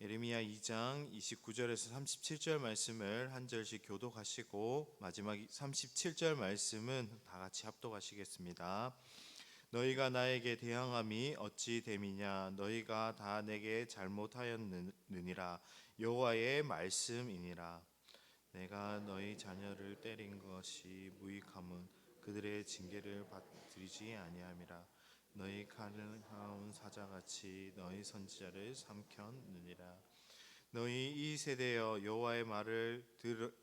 예레미야 2장 29절에서 37절 말씀을 한 절씩 교독하시고 마지막 37절 말씀은 다 같이 합독하시겠습니다. 너희가 나에게 대항함이 어찌 됨이냐? 너희가 다 내게 잘못하였느니라. 여호와의 말씀이니라. 내가 너희 자녀를 때린 것이 무익함은 그들의 징계를 받들이지 아니함이라. 너희 가증하온 사자같이 너희 선지자를 삼켰느니라. 너희 이 세대여 여호와의 말을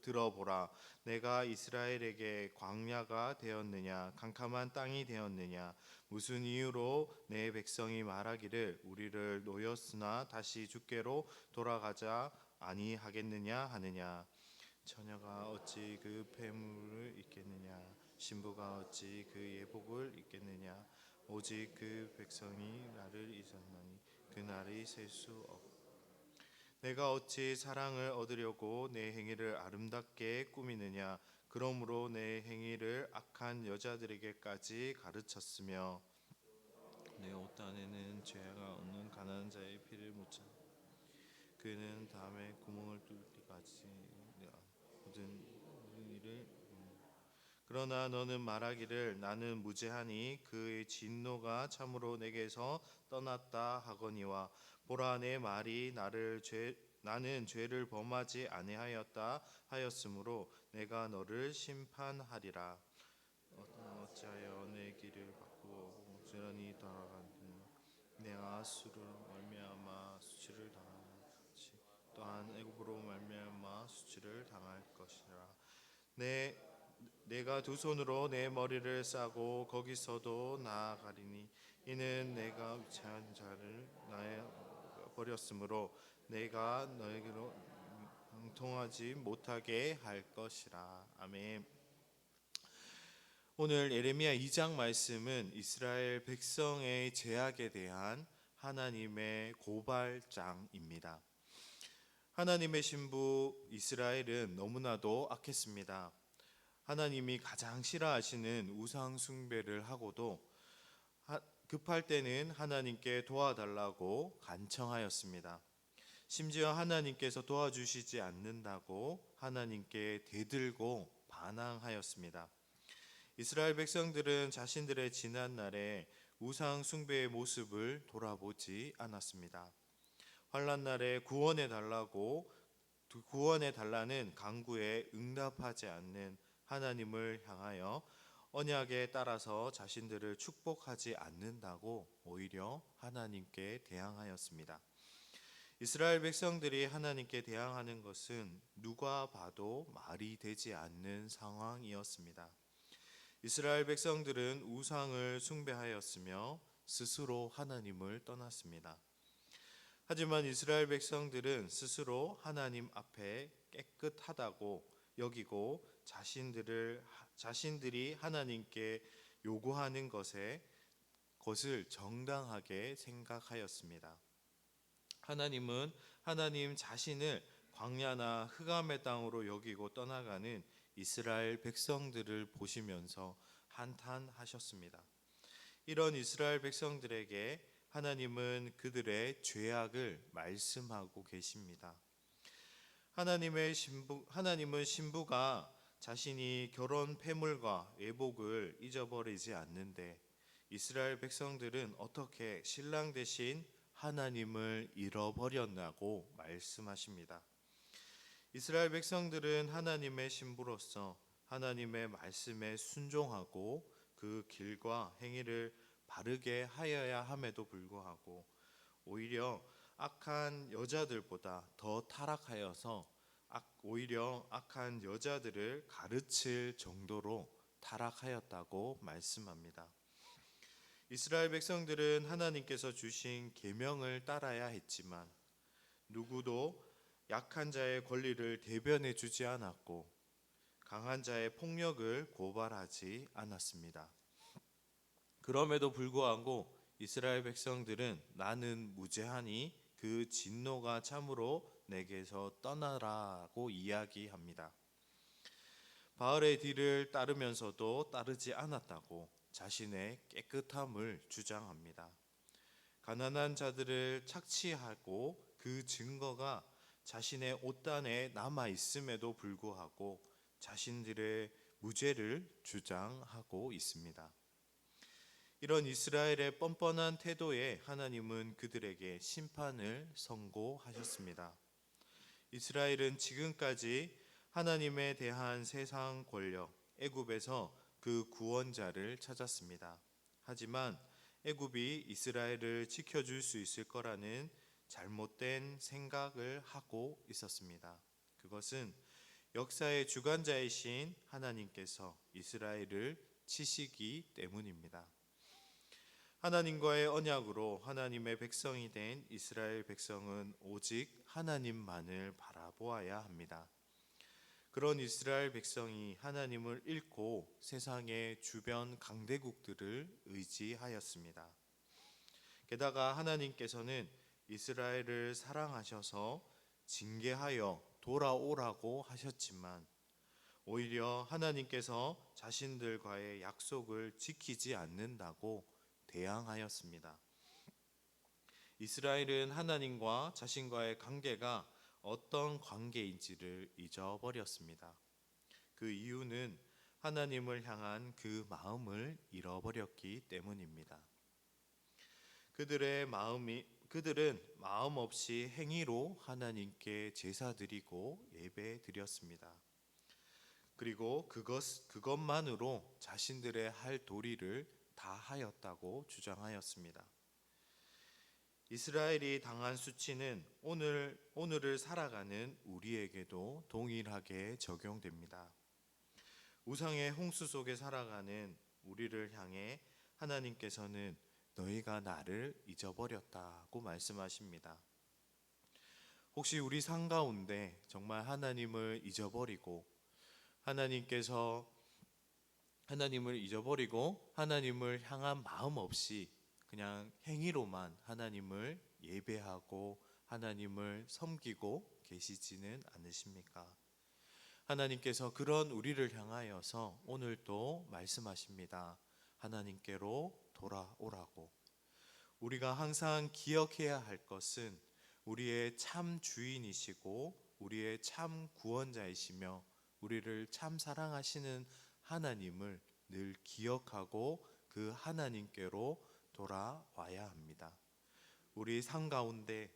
들어보라. 내가 이스라엘에게 광야가 되었느냐 캄캄한 땅이 되었느냐? 무슨 이유로 내 백성이 말하기를 우리를 노였으나 다시 주께로 돌아가자 아니하겠느냐 하느냐? 처녀가 어찌 그 폐물을 입겠느냐? 신부가 어찌 그 예복을 입겠느냐? 오직 그 백성이 나를 잊었나니 그 날이 셀 수 없. 내가 어찌 사랑을 얻으려고 내 행위를 아름답게 꾸미느냐? 그러므로 내 행위를 악한 여자들에게까지 가르쳤으며 내 옷단에는 죄가 없는 가난한 자의 피를 묻자. 그는 다음에 구멍을 뚫기까지 모든 일을. 그러나 너는 말하기를 나는 무죄하니 그의 진노가 참으로 내게서 떠났다 하거니와 보라 내 말이 나는 죄를 범하지 아니하였다 하였으므로 내가 너를 심판하리라. 어찌하여 내 길을 바꾸어 부지런히 돌아가느냐? 내가 수로 말미암아 수치를 당하지 또한 애굽으로 말미암아 수치를 당할 것이라. 내가 두 손으로 내 머리를 싸고 거기서도 나아가리니 이는 내가 위치한 자를 나에 버렸으므로 내가 너에게로 형통하지 못하게 할 것이라. 아멘. 오늘 예레미야 2장 말씀은 이스라엘 백성의 죄악에 대한 하나님의 고발장입니다. 하나님의 신부 이스라엘은 너무나도 악했습니다. 하나님이 가장 싫어하시는 우상 숭배를 하고도 급할 때는 하나님께 도와달라고 간청하였습니다. 심지어 하나님께서 도와주시지 않는다고 하나님께 대들고 반항하였습니다. 이스라엘 백성들은 자신들의 지난 날에 우상 숭배의 모습을 돌아보지 않았습니다. 환난 날에 구원해 달라는 간구에 응답하지 않는 하나님을 향하여 언약에 따라서 자신들을 축복하지 않는다고 오히려 하나님께 대항하였습니다. 이스라엘 백성들이 하나님께 대항하는 것은 누가 봐도 말이 되지 않는 상황이었습니다. 이스라엘 백성들은 우상을 숭배하였으며 스스로 하나님을 떠났습니다. 하지만 이스라엘 백성들은 스스로 하나님 앞에 깨끗하다고 여기고 자신들이 하나님께 요구하는 것을 정당하게 생각하였습니다. 하나님은 하나님 자신을 광야나 흑암의 땅으로 여기고 떠나가는 이스라엘 백성들을 보시면서 한탄하셨습니다. 이런 이스라엘 백성들에게 하나님은 그들의 죄악을 말씀하고 계십니다. 하나님은 신부가 자신이 결혼 폐물과 예복을 잊어버리지 않는데 이스라엘 백성들은 어떻게 신랑 대신 하나님을 잃어버렸냐고 말씀하십니다. 이스라엘 백성들은 하나님의 신부로서 하나님의 말씀에 순종하고 그 길과 행위를 바르게 하여야 함에도 불구하고 오히려 악한 여자들보다 더 타락하여서 오히려 악한 여자들을 가르칠 정도로 타락하였다고 말씀합니다. 이스라엘 백성들은 하나님께서 주신 계명을 따라야 했지만 누구도 약한 자의 권리를 대변해 주지 않았고 강한 자의 폭력을 고발하지 않았습니다. 그럼에도 불구하고 이스라엘 백성들은 나는 무죄하니 그 진노가 참으로 내게서 떠나라고 이야기합니다. 바알의 뒤를 따르면서도 따르지 않았다고 자신의 깨끗함을 주장합니다. 가난한 자들을 착취하고 그 증거가 자신의 옷단에 남아 있음에도 불구하고 자신들의 무죄를 주장하고 있습니다. 이런 이스라엘의 뻔뻔한 태도에 하나님은 그들에게 심판을 선고하셨습니다. 이스라엘은 지금까지 하나님에 대한 세상 권력, 애굽에서 그 구원자를 찾았습니다. 하지만 애굽이 이스라엘을 지켜줄 수 있을 거라는 잘못된 생각을 하고 있었습니다. 그것은 역사의 주관자이신 하나님께서 이스라엘을 치시기 때문입니다. 하나님과의 언약으로 하나님의 백성이 된 이스라엘 백성은 오직 하나님만을 바라보아야 합니다. 그런 이스라엘 백성이 하나님을 잃고 세상의 주변 강대국들을 의지하였습니다. 게다가 하나님께서는 이스라엘을 사랑하셔서 징계하여 돌아오라고 하셨지만 오히려 하나님께서 자신들과의 약속을 지키지 않는다고 대항하였습니다. 이스라엘은 하나님과 자신과의 관계가 어떤 관계인지를 잊어버렸습니다. 그 이유는 하나님을 향한 그 마음을 잃어버렸기 때문입니다. 그들은 마음 없이 행위로 하나님께 제사 드리고 예배 드렸습니다. 그리고 그것만으로 자신들의 할 도리를 다 하였다고 주장하였습니다. 이스라엘이 당한 수치는 오늘을 살아가는 우리에게도 동일하게 적용됩니다. 우상의 홍수 속에 살아가는 우리를 향해 하나님께서는 너희가 나를 잊어버렸다고 말씀하십니다. 혹시 우리 삶 가운데 정말 하나님을 잊어버리고 하나님을 향한 마음 없이 그냥 행위로만 하나님을 예배하고 하나님을 섬기고 계시지는 않으십니까? 하나님께서 그런 우리를 향하여서 오늘도 말씀하십니다. 하나님께로 돌아오라고. 우리가 항상 기억해야 할 것은 우리의 참 주인이시고 우리의 참 구원자이시며 우리를 참 사랑하시는 하나님을 늘 기억하고 그 하나님께로 돌아와야 합니다. 우리 삶 가운데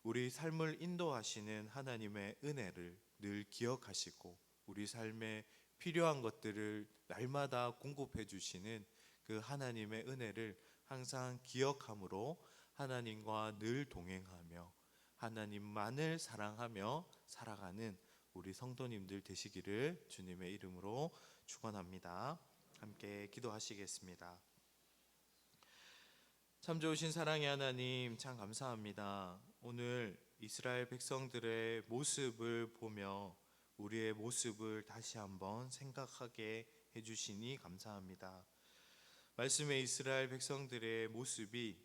우리 삶을 인도하시는 하나님의 은혜를 늘 기억하시고 우리 삶에 필요한 것들을 날마다 공급해 주시는 그 하나님의 은혜를 항상 기억함으로 하나님과 늘 동행하며 하나님만을 사랑하며 살아가는 우리 성도님들 되시기를 주님의 이름으로 축원합니다. 함께 기도하시겠습니다. 참 좋으신 사랑의 하나님, 참 감사합니다. 오늘 이스라엘 백성들의 모습을 보며 우리의 모습을 다시 한번 생각하게 해주시니 감사합니다. 말씀의 이스라엘 백성들의 모습이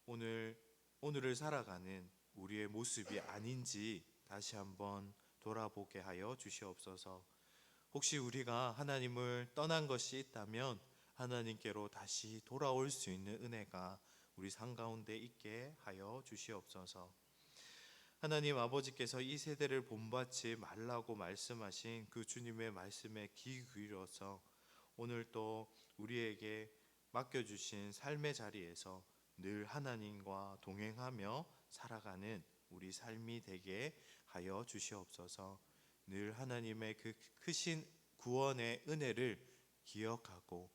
오늘을 살아가는 우리의 모습이 아닌지 다시 한번 돌아보게 하여 주시옵소서. 혹시 우리가 하나님을 떠난 것이 있다면 하나님께로 다시 돌아올 수 있는 은혜가 우리 삶 가운데 있게 하여 주시옵소서. 하나님 아버지께서 이 세대를 본받지 말라고 말씀하신 그 주님의 말씀에 귀 기울여서 오늘 또 우리에게 맡겨주신 삶의 자리에서 늘 하나님과 동행하며 살아가는 우리 삶이 되게 하여 주시옵소서. 늘 하나님의 그 크신 구원의 은혜를 기억하고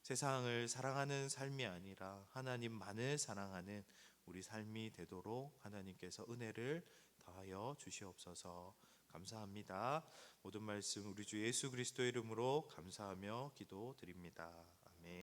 세상을 사랑하는 삶이 아니라 하나님만을 사랑하는 우리 삶이 되도록 하나님께서 은혜를 더하여 주시옵소서. 감사합니다. 모든 말씀 우리 주 예수 그리스도의 이름으로 감사하며 기도드립니다.